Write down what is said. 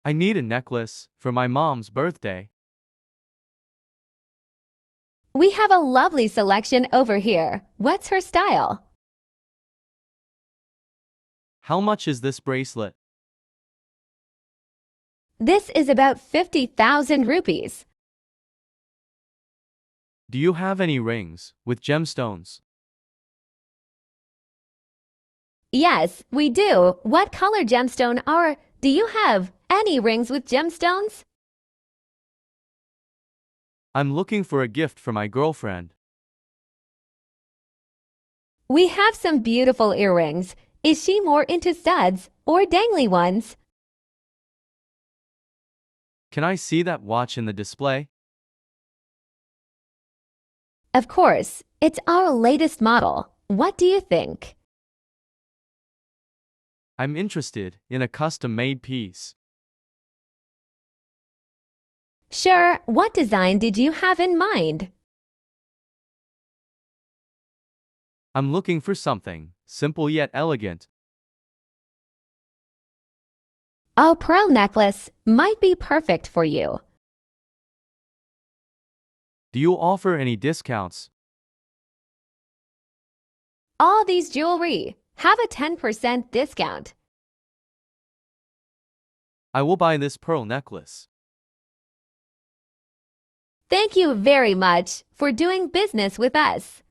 I need a necklace for my mom's birthday. We have a lovely selection over here. What's her style? How much is this bracelet? This is about 50,000 rupees. Do you have any rings with gemstones? Yes, we do. What color gemstone are? Do you have any rings with gemstones? I'm looking for a gift for my girlfriend. We have some beautiful earrings. Is she more into studs or dangly ones? Can I see that watch in the display? Of course, it's our latest model. What do you think? I'm interested in a custom-made piece. Sure, what design did you have in mind? I'm looking for something simple yet elegant. A pearl necklace might be perfect for you. Do you offer any discounts? All these jewelry have a 10% discount. I will buy this pearl necklace. Thank you very much for doing business with us.